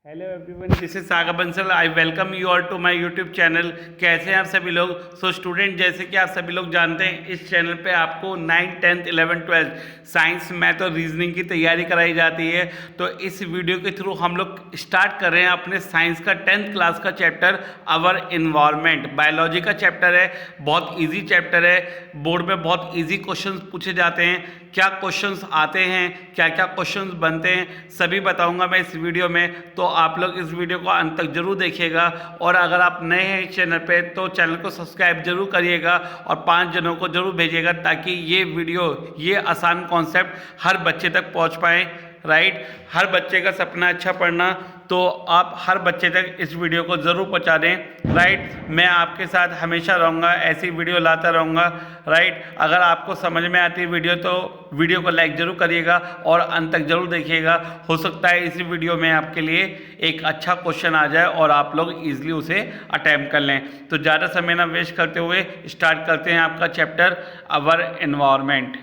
Hello everyone, this is Sagar Bansal. I welcome you all to my YouTube channel. कैसे हैं आप सभी लोग? स्टूडेंट, जैसे कि आप सभी लोग जानते हैं, इस चैनल पे आपको 9th 10th 11th 12th science, math और रीजनिंग की तैयारी कराई जाती है। तो इस वीडियो के थ्रू हम लोग स्टार्ट कर रहे हैं अपने साइंस का 10th क्लास का चैप्टर आवर इन्वायरमेंट। बायोलॉजी का चैप्टर है, बहुत ईजी चैप्टर है। बोर्ड में बहुत ईजी क्वेश्चंस पूछे जाते हैं। क्या क्वेश्चंस आते हैं, क्या क्या क्वेश्चंस बनते हैं, सभी बताऊंगा मैं इस वीडियो में। तो आप लोग इस वीडियो को अंत तक जरूर देखिएगा। और अगर आप नए हैं इस चैनल पे तो चैनल को सब्सक्राइब जरूर करिएगा और 5 जनों को जरूर भेजिएगा, ताकि ये वीडियो, ये आसान कॉन्सेप्ट हर बच्चे तक पहुंच पाए। राइट, हर बच्चे का सपना अच्छा पढ़ना, तो आप हर बच्चे तक इस वीडियो को ज़रूर पहुंचा दें। राइट, मैं आपके साथ हमेशा रहूँगा, ऐसी वीडियो लाता रहूँगा। राइट, अगर आपको समझ में आती है वीडियो तो वीडियो को लाइक ज़रूर करिएगा और अंत तक ज़रूर देखिएगा। हो सकता है इसी वीडियो में आपके लिए एक अच्छा क्वेश्चन आ जाए और आप लोग ईजिली उसे अटैम्प्ट कर लें। तो ज़्यादा समय ना वेस्ट करते हुए स्टार्ट करते हैं आपका चैप्टर अवर एनवायरनमेंट।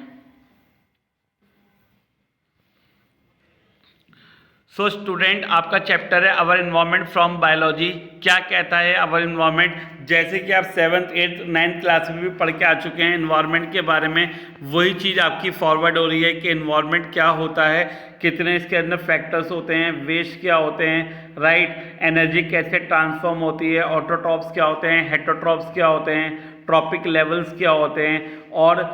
स्टूडेंट, आपका चैप्टर है अवर इन्वायरमेंट फ्रॉम बायोलॉजी। क्या कहता है अवर इन्वायरमेंट? जैसे कि आप 7th 8th 9th क्लास में भी पढ़ के आ चुके हैं इन्वायरमेंट के बारे में, वही चीज़ आपकी फॉरवर्ड हो रही है कि इन्वायरमेंट क्या होता है, कितने इसके अंदर फैक्टर्स होते हैं, वेस्ट क्या होते हैं, राइट, एनर्जी कैसे ट्रांसफॉर्म होती है, ऑटोट्रॉप्स क्या होते हैं, हेटरोट्रॉप्स क्या होते हैं, ट्रॉपिक लेवल्स क्या होते हैं, और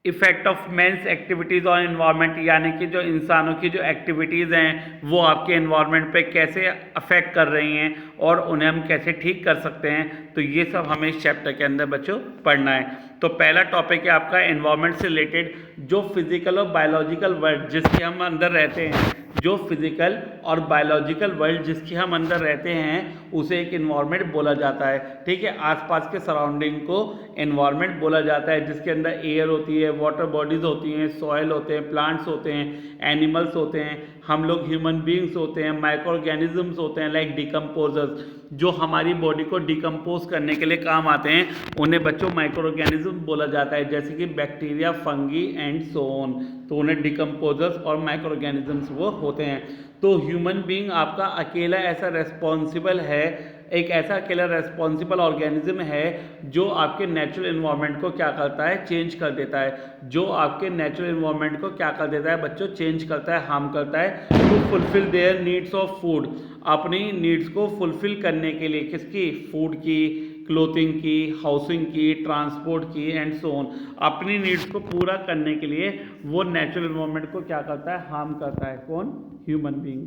effect of men's activities on environment, यानी कि जो इंसानों की जो एक्टिविटीज़ हैं वो आपके इन्वायरमेंट पे कैसे अफेक्ट कर रही हैं और उन्हें हम कैसे ठीक कर सकते हैं। तो ये सब हमें इस चैप्टर के अंदर बच्चों पढ़ना है। तो पहला टॉपिक है आपका इन्वायरमेंट से रिलेटेड, जो फिजिकल और बायोलॉजिकल वर्ल्ड जिसके हम अंदर रहते हैं, जो फिजिकल और बायोलॉजिकल वर्ल्ड जिसके हम अंदर रहते हैं उसे एक इन्वायरमेंट बोला जाता है। ठीक है, आसपास के सराउंडिंग को इन्वायरमेंट बोला जाता है, जिसके अंदर एयर होती है, वाटर बॉडीज होती हैं, सॉइल होते हैं, प्लांट्स होते हैं, एनिमल्स होते हैं, हम लोग ह्यूमन बींग्स होते हैं, माइक्रो ऑर्गेनिजम्स होते हैं लाइक डिकम्पोजर्स, जो हमारी बॉडी को डिकम्पोज करने के लिए काम आते हैं, उन्हें बच्चों माइक्रो ऑर्गेनिज्म बोला जाता है, जैसे कि bacteria, fungi and so on. तो उन्हें डिकम्पोजर्स और माइक्रो ऑर्गेनिजम्स वो होते हैं। तो ह्यूमन बींग आपका अकेला ऐसा रेस्पॉन्सिबल है, एक ऐसा अकेला रेस्पॉन्सिबल ऑर्गेनिज्म है जो आपके नेचुरल इन्वायरमेंट को क्या करता है, चेंज कर देता है। जो आपके नेचुरल इन्वायरमेंट को क्या कर देता है बच्चों, चेंज करता है, हार्म करता है, to fulfil their needs of food, अपनी नीड्स को फुलफिल करने के लिए, किसकी, फूड की, क्लोथिंग की, हाउसिंग की, ट्रांसपोर्ट की एंड सो ऑन, अपनी नीड्स को पूरा करने के लिए वो नेचुरल इन्वायरमेंट को क्या करता है, हार्म करता है। कौन? Human being.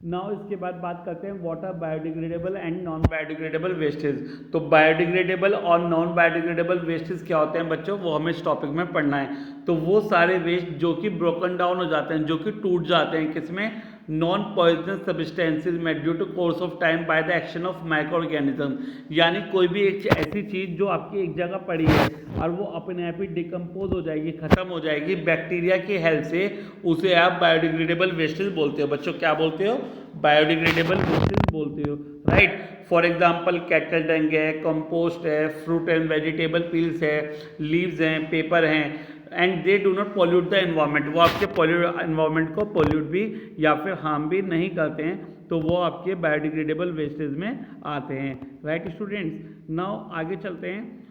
नाउ इसके बाद बात करते हैं what are biodegradable and non biodegradable wastage. तो बायोडिग्रेडेबल और नॉन बायोडिग्रेडेबल वेस्टेज क्या होते हैं बच्चों, वो हमें इस टॉपिक में पढ़ना है। तो वो सारे वेस्ट जो कि ब्रोकन डाउन हो जाते हैं, जो कि टूट जाते हैं, किसमें, नॉन पॉइजनस सब्सटेंसेज में, due to course of time by the action of microorganism. यानी कोई भी एक ऐसी चीज़ जो आपकी एक जगह पड़ी है और वो अपने आप ही डिकम्पोज हो जाएगी, खत्म हो जाएगी बैक्टीरिया की हेल्प से, उसे आप बायोडिग्रेडेबल वेस्टेज बोलते हो। बच्चों क्या बोलते हो? बायोडिग्रेडेबल वेस्टेज बोलते हो। राइट, फॉर एग्जाम्पल कैटल डंग है, कंपोस्ट है, फ्रूट एंड वेजिटेबल पील्स है, लीव्स हैं, पेपर हैं, and they do not pollute the environment. वो आपके एनवायरनमेंट को पॉल्यूट भी या फिर हार्म भी नहीं करते हैं, तो वो आपके बायोडिग्रेडेबल वेस्टेज में आते हैं। राइट स्टूडेंट्स, नाउ आगे चलते हैं।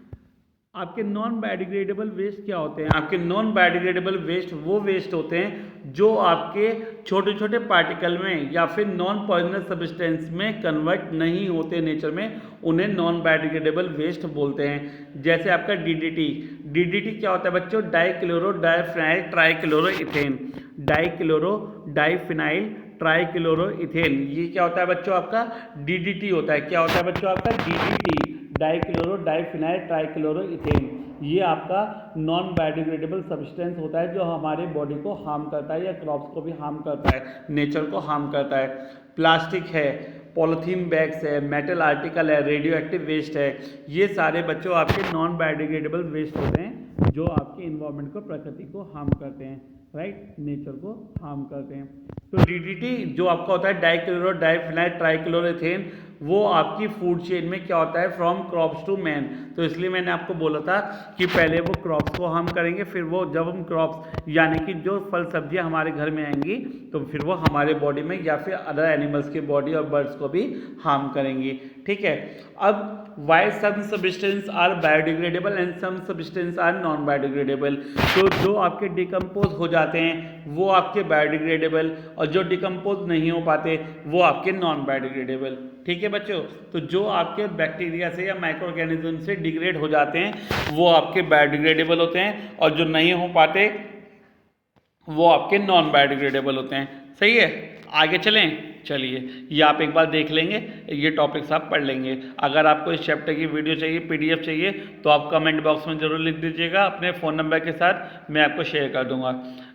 आपके नॉन बायोडिग्रेडेबल वेस्ट क्या होते हैं? आपके नॉन बायोडिग्रेडेबल वेस्ट वो वेस्ट होते हैं जो आपके छोटे छोटे पार्टिकल में या फिर नॉन पॉइजनस सब्सटेंस में कन्वर्ट नहीं होते नेचर में, उन्हें नॉन बायोडिग्रेडेबल वेस्ट बोलते हैं। जैसे आपका डीडीटी। डीडीटी क्या होता है बच्चों? Dichloro diphenyl trichloro ethane. Dichloro diphenyl trichloro ethane, ये क्या होता है बच्चों? आपका डीडीटी होता है। क्या होता है बच्चों? आपका DDT, dichloro diphenyl trichloro ethane. ये आपका नॉन बायोडिग्रेडेबल सब्सटेंस होता है जो हमारे बॉडी को हार्म करता है या क्रॉप्स को भी हार्म करता है, नेचर को हार्म करता है। प्लास्टिक है, पॉलीथीन बैग्स है, मेटल आर्टिकल है, रेडियो एक्टिव वेस्ट है, ये सारे बच्चों आपके नॉन बायोडिग्रेडेबल वेस्ट होते हैं जो आपके इन्वायरमेंट को, प्रकृति को हार्म करते हैं। राइट, नेचर को हार्म करते हैं। तो डीडीटी जो आपका होता है डाइक्लोरो डाइफिनाइल ट्राइक्लोरोथेन, वो आपकी फूड चेन में क्या होता है, फ्रॉम क्रॉप्स टू मैन। तो इसलिए मैंने आपको बोला था कि पहले वो क्रॉप्स को हार्म करेंगे, फिर वो जब हम क्रॉप्स यानी कि जो फल सब्जियां हमारे घर में आएंगी तो फिर वो हमारे बॉडी में या फिर अदर एनिमल्स की बॉडी और बर्ड्स को भी हार्म करेंगी। ठीक है, अब why some substance are biodegradable and some substance are non biodegradable. तो जो आपके डिकम्पोज हो जाते हैं वो आपके बायोडिग्रेडेबल, और जो डिकम्पोज नहीं हो पाते वो आपके नॉन बायोडिग्रेडेबल। ठीक है बच्चों, तो जो आपके बैक्टीरिया से या माइक्रो ऑर्गेनिज्म से डिग्रेड हो जाते हैं वो आपके बायोडिग्रेडेबल होते हैं, और जो नहीं हो पाते वो आपके नॉन बायोडिग्रेडेबल होते हैं। सही है, आगे चलें। चलिए, ये आप एक बार देख लेंगे, ये टॉपिक्स आप पढ़ लेंगे। अगर आपको इस चैप्टर की वीडियो चाहिए, पीडीएफ चाहिए, तो आप कमेंट बॉक्स में ज़रूर लिख दीजिएगा अपने फ़ोन नंबर के साथ, मैं आपको शेयर कर दूंगा।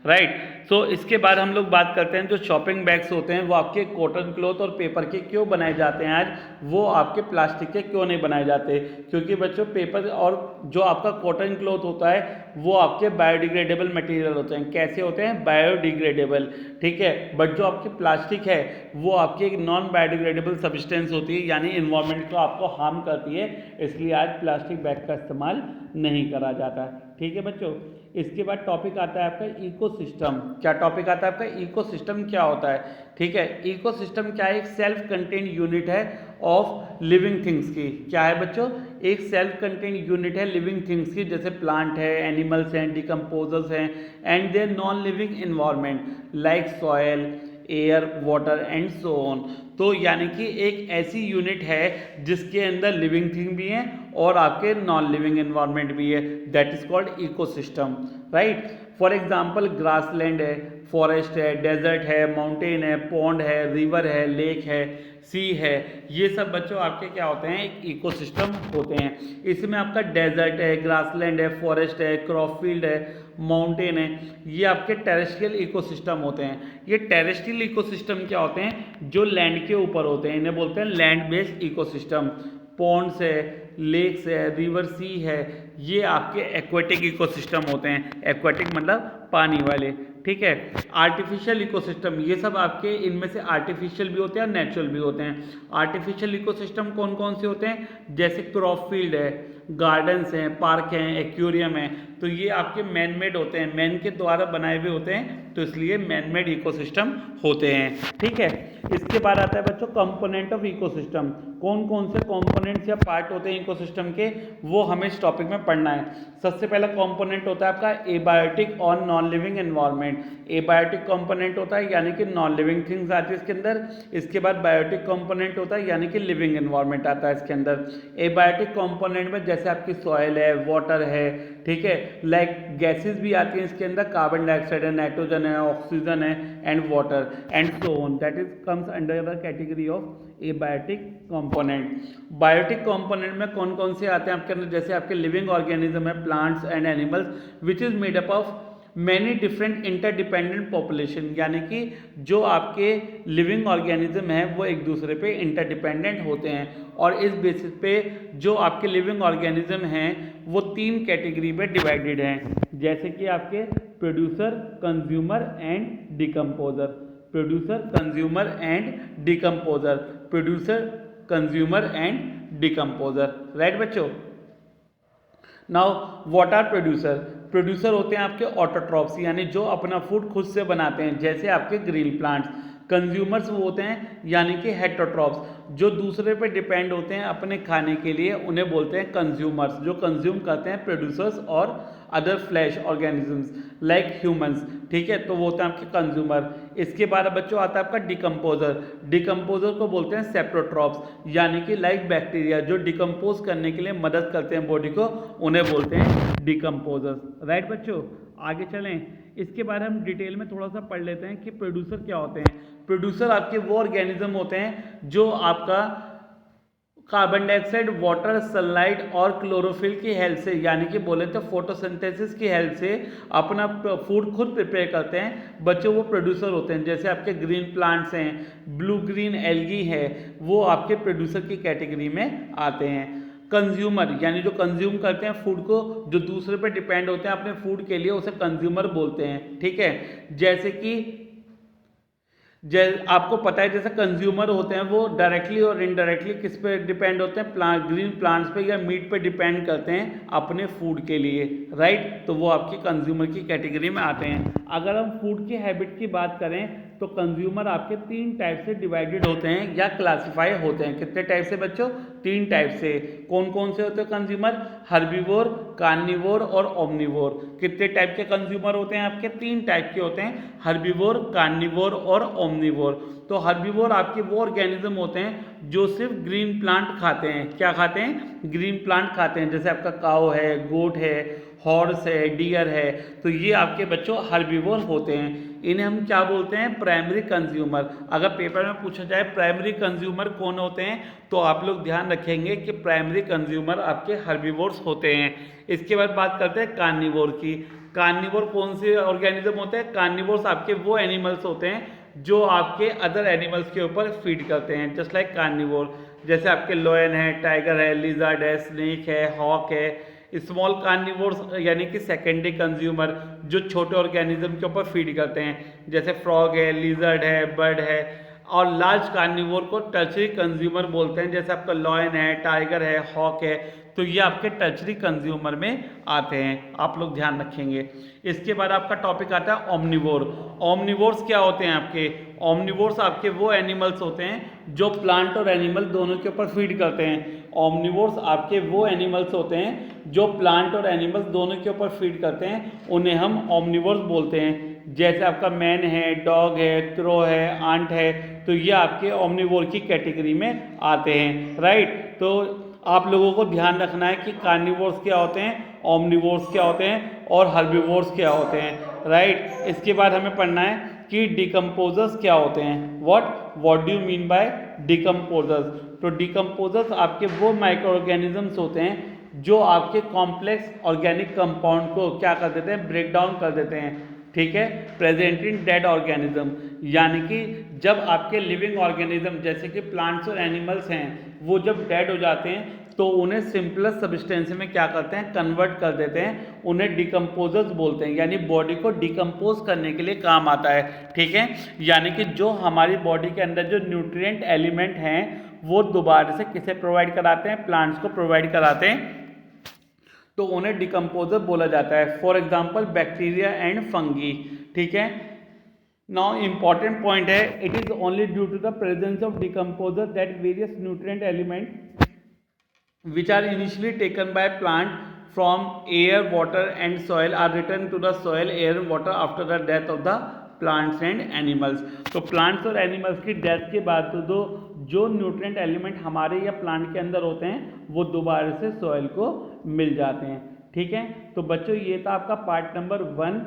राइट, सो इसके बाद हम लोग बात करते हैं जो शॉपिंग बैग्स होते हैं वो आपके कॉटन क्लॉथ और पेपर के क्यों बनाए जाते हैं आज, वो आपके प्लास्टिक के क्यों नहीं बनाए जाते। क्योंकि बच्चों पेपर और जो आपका कॉटन क्लॉथ होता है वो आपके बायोडिग्रेडेबल मटेरियल होते हैं। कैसे होते हैं, बायोडिग्रेडेबल। ठीक है, बट जो आपकी प्लास्टिक है वो आपकी एक नॉन बायोडिग्रेडेबल सब्सटेंस होती है, यानी इन्वायरमेंट को आपको हार्म करती है, इसलिए आज प्लास्टिक बैग का इस्तेमाल नहीं करा जाता। ठीक है बच्चों, इसके बाद टॉपिक आता है आपका इकोसिस्टम। क्या टॉपिक आता है आपका, इकोसिस्टम क्या होता है। ठीक है, इकोसिस्टम क्या है, एक सेल्फ कंटेन्ड यूनिट है ऑफ लिविंग थिंग्स की। क्या है बच्चों, एक सेल्फ कंटेन्ड यूनिट है लिविंग थिंग्स की, जैसे प्लांट है, एनिमल्स हैं, डिकम्पोजर्स हैं, and their non living environment like soil, air, water and so on. तो यानी कि एक ऐसी यूनिट है जिसके अंदर लिविंग थिंग भी है और आपके नॉन लिविंग एनवायरनमेंट भी है, that is called ecosystem. Right, for example grassland है, फॉरेस्ट है, डेजर्ट है, माउंटेन है, पॉन्ड है, रिवर है, लेक है, सी है, ये सब बच्चों आपके क्या होते हैं, एक इकोसिस्टम होते हैं। इसमें आपका डेजर्ट है, ग्रासलैंड है, फॉरेस्ट है, क्रॉप फील्ड है, माउंटेन है, ये आपके टेरेस्ट्रियल इकोसिस्टम होते हैं। ये टेरेस्ट्रियल इकोसिस्टम क्या होते हैं, जो लैंड के ऊपर होते हैं, इन्हें बोलते हैं लैंड बेस्ड इकोसिस्टम। पॉन्ड्स है, लेक्स है, रिवर, सी है, ये आपके एक्वेटिक इकोसिस्टम होते हैं। एक्वेटिक मतलब पानी वाले। ठीक है, आर्टिफिशियल इकोसिस्टम, ये सब आपके इनमें से आर्टिफिशियल भी होते हैं और नेचुरल भी होते हैं। आर्टिफिशियल इकोसिस्टम कौन कौन से होते हैं, जैसे क्रॉप फील्ड है, गार्डन्स हैं, पार्क हैं, एक्वेरियम है, तो ये आपके मैन मेड होते हैं, मैन के द्वारा बनाए हुए होते हैं, तो इसलिए मैन मेड इकोसिस्टम होते हैं। ठीक है, इसके बाद आता है बच्चों कंपोनेंट ऑफ इकोसिस्टम। कौन कौन से कंपोनेंट्स या पार्ट होते हैं इकोसिस्टम के, वो हमें इस टॉपिक में पढ़ना है। सबसे पहला कंपोनेंट होता है आपका एबायोटिक और non living environment. Abiotic component होता है यानी कि नॉन लिविंग थिंग्स आती है इसके अंदर। इसके बाद बायोटिक कंपोनेंट होता है यानी कि लिविंग एनवायरनमेंट आता है इसके अंदर। एबायोटिक कंपोनेंट में जैसे आपकी सॉइल है, वाटर है, ठीक है, लाइक गैसेस भी आती हैं इसके अंदर, कार्बन डाइऑक्साइड है, नाइट्रोजन है, ऑक्सीजन है and water and so on, that is comes under the category of abiotic component. Biotic component में कौन कौन से आते हैं आपके अंदर, जैसे आपके लिविंग ऑर्गेनिज्म है, plants and animals which is made up of many different interdependent population, यानी कि जो आपके लिविंग ऑर्गेनिज्म है वो एक दूसरे पे इंटरडिपेंडेंट होते हैं, और इस बेसिस पे जो आपके लिविंग ऑर्गेनिज्म हैं वो 3 कैटेगरी में डिवाइडेड हैं, जैसे कि आपके producer, consumer and decomposer. Producer, consumer and decomposer, producer, consumer and decomposer. Right बच्चों, now what are producer. Producer होते हैं आपके ऑटोट्रॉप्स, यानी जो अपना फूड खुद से बनाते हैं, जैसे आपके ग्रीन प्लांट्स। कंज्यूमर्स वो होते हैं यानी कि हेटेरोट्रॉप्स, जो दूसरे पे डिपेंड होते हैं अपने खाने के लिए, उन्हें बोलते हैं कंज्यूमर्स, जो कंज्यूम करते हैं प्रोड्यूसर्स और other flash organisms like humans. ठीक है, तो वो होते हैं आपके कंज्यूमर। इसके बाद बच्चों आता है आपका डिकम्पोजर। डिकम्पोजर को बोलते हैं सेप्रोट्रॉप्स, यानी कि लाइक बैक्टीरिया जो डिकम्पोज करने के लिए मदद करते हैं बॉडी को, उन्हें बोलते हैं डिकम्पोजर्स। राइट बच्चों, आगे चलें। इसके बारे में हम डिटेल में थोड़ा सा पढ़ लेते हैं कि प्रोड्यूसर क्या होते हैं। प्रोड्यूसर आपके वो ऑर्गेनिज्म होते हैं जो आपका कार्बन डाइऑक्साइड, वाटर, सनलाइट और क्लोरोफिल की हेल्प से, यानी कि बोले तो फोटोसिंथेसिस की हेल्प से अपना फूड खुद प्रिपेयर करते हैं, बच्चों वो प्रोड्यूसर होते हैं। जैसे आपके ग्रीन प्लांट्स हैं, ब्लू ग्रीन एल्गी है, वो आपके प्रोड्यूसर की कैटेगरी में आते हैं। कंज्यूमर यानी जो कंज्यूम करते हैं फूड को, जो दूसरे पे डिपेंड होते हैं अपने फूड के लिए, उसे कंज्यूमर बोलते हैं। ठीक है, जैसे कि आपको पता है जैसे कंज्यूमर होते हैं वो डायरेक्टली और इनडायरेक्टली किस पे डिपेंड होते हैं, ग्रीन प्लांट्स पे या मीट पे डिपेंड करते हैं अपने फूड के लिए, राइट। तो वो आपके कंज्यूमर की कैटेगरी में आते हैं। अगर हम फूड की हैबिट की बात करें तो कंज्यूमर आपके 3 टाइप से डिवाइडेड होते हैं या क्लासीफाई होते हैं। कितने टाइप से बच्चों? 3 टाइप से। कौन कौन से होते हैं कंज्यूमर? हर्बीवोर, कार्निवोर और ओमनिवोर। कितने टाइप के कंज्यूमर होते हैं आपके? 3 टाइप के होते हैं, हर्बीवोर, कार्निवोर और ओमनिवोर। तो हर्बीवोर आपके वो ऑर्गेनिज्म होते हैं जो सिर्फ ग्रीन प्लांट खाते हैं। क्या खाते हैं? ग्रीन प्लांट खाते हैं। जैसे आपका काऊ है, गोट है, हॉर्स है, डियर है, तो ये आपके बच्चों हर्बीवोर होते हैं। इन्हें हम क्या बोलते हैं? Primary consumer. अगर पेपर में पूछा जाए प्राइमरी कंज्यूमर कौन होते हैं, तो आप लोग ध्यान रखेंगे कि प्राइमरी कंज्यूमर आपके हर्बीवोर्स होते हैं। इसके बाद बात करते हैं कार्निवोर की। कार्निवोर कौन से ऑर्गेनिज्म होते हैं? कार्निवोर्स आपके वो एनिमल्स होते हैं जो आपके अदर एनिमल्स के ऊपर फीड करते हैं, जस्ट लाइक कार्निवोर। जैसे आपके लॉयन है, टाइगर है, लिजर्ड है, स्नेक है, हॉक है। स्मॉल कार्निवोर्स यानी कि सेकेंडरी कंज्यूमर जो छोटे ऑर्गेनिज्म के ऊपर फीड करते हैं, जैसे फ्रॉग है, लिजर्ड है, बर्ड है। और लार्ज कार्निवोर को टर्चरी कंज्यूमर बोलते हैं, जैसे आपका लॉयन है, टाइगर है, हॉक है। तो ये आपके टर्चरी कंज्यूमर में आते हैं, आप लोग ध्यान रखेंगे। इसके बाद आपका टॉपिक आता है ओमनिवोर। ओमनिवोर्स क्या होते हैं आपके? ओमनिवोर्स आपके वो एनिमल्स होते हैं जो प्लांट और एनिमल दोनों के ऊपर फीड करते हैं। ओमनिवोर्स आपके वो एनिमल्स होते हैं जो प्लांट और एनिमल्स दोनों के ऊपर फीड करते हैं, उन्हें हम ओमनिवोर्स बोलते हैं। जैसे आपका मैन है, डॉग है, क्रो है, आंट है, तो ये आपके ओमनिवोर की कैटेगरी में आते हैं, राइट। तो आप लोगों को ध्यान रखना है कि कार्निवोर्स क्या होते हैं, ओमनिवोर्स क्या होते हैं और हर्बीवोर्स क्या होते हैं, राइट। इसके बाद हमें पढ़ना है कि डिकम्पोजर्स क्या होते हैं। What do you mean by decomposers? तो डिकम्पोजर्स आपके वो माइक्रो ऑर्गेनिजम्स होते हैं जो आपके कॉम्प्लेक्स ऑर्गेनिक कंपाउंड को क्या कर देते हैं? ब्रेक डाउन कर देते हैं, ठीक है, प्रेजेंट इन डेड ऑर्गेनिज्म। यानी कि जब आपके लिविंग ऑर्गेनिज्म जैसे कि प्लांट्स और एनिमल्स हैं वो जब डेड हो जाते हैं तो उन्हें सिंपलेस्ट सब्सटेंस में क्या करते हैं? कन्वर्ट कर देते हैं। उन्हें डिकम्पोजर्स बोलते हैं, यानी बॉडी को डिकम्पोज करने के लिए काम आता है, ठीक है। यानी कि जो हमारी बॉडी के अंदर जो न्यूट्रिएंट एलिमेंट हैं वो दोबारा से किसे प्रोवाइड कराते हैं? प्लांट्स को प्रोवाइड कराते हैं, तो उन्हें डिकम्पोजर बोला जाता है। For example bacteria and fungi, ठीक है। नाउ इंपॉर्टेंट पॉइंट है, it is only due to the presence of decomposer that various nutrient element which are initially taken by plant from air, water and soil are returned to the soil, air and water after the death of the plants and animals। तो plants और animals की death के बाद तो जो nutrient element हमारे या plant के अंदर होते हैं वो दोबारा से सॉइल को मिल जाते हैं, ठीक है। तो बच्चों ये था आपका पार्ट नंबर 1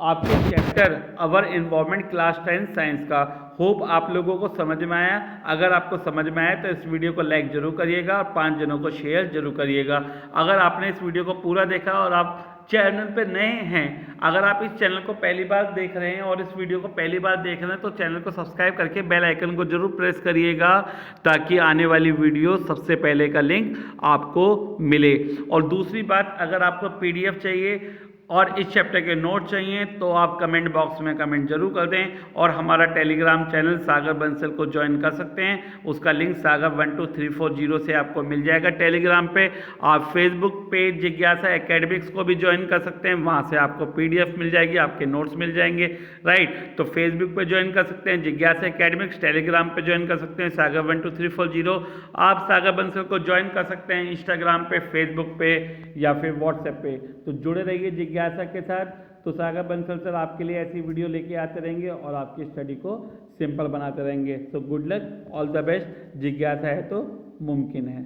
आपके चैप्टर अवर एनवायरनमेंट क्लास 10 साइंस का। होप आप लोगों को समझ में आया। अगर आपको समझ में आया तो इस वीडियो को लाइक जरूर करिएगा और 5 जनों को शेयर जरूर करिएगा। अगर आपने इस वीडियो को पूरा देखा और आप चैनल पे नए हैं, अगर आप इस चैनल को पहली बार देख रहे हैं और इस वीडियो को पहली बार देख रहे हैं तो चैनल को सब्सक्राइब करके बेल आइकन को जरूर प्रेस करिएगा ताकि आने वाली वीडियो सबसे पहले का लिंक आपको मिले। और दूसरी बात, अगर आपको PDF चाहिए और इस चैप्टर के नोट चाहिए तो आप कमेंट बॉक्स में कमेंट जरूर कर दें। और हमारा टेलीग्राम चैनल सागर बंसल को ज्वाइन कर सकते हैं, उसका लिंक सागर 12340 से आपको मिल जाएगा टेलीग्राम पे। आप फेसबुक पेज जिज्ञासा एकेडमिक्स को भी ज्वाइन कर सकते हैं, वहाँ से आपको PDF मिल जाएगी, आपके नोट्स मिल जाएंगे, राइट। तो फेसबुक पे ज्वाइन कर सकते हैं जिज्ञासा एकेडमिक्स, टेलीग्राम पे ज्वाइन कर सकते हैं सागर 12340। आप सागर बंसल को ज्वाइन कर सकते हैं इंस्टाग्राम पे, फेसबुक पे या फिर व्हाट्सएप पे। तो जुड़े रहिए जिज्ञासा के साथ। तो सागर बंसल सर आपके लिए ऐसी वीडियो लेके आते रहेंगे और आपकी स्टडी को सिंपल बनाते रहेंगे। So good luck, all the best. जिज्ञासा है तो मुमकिन है।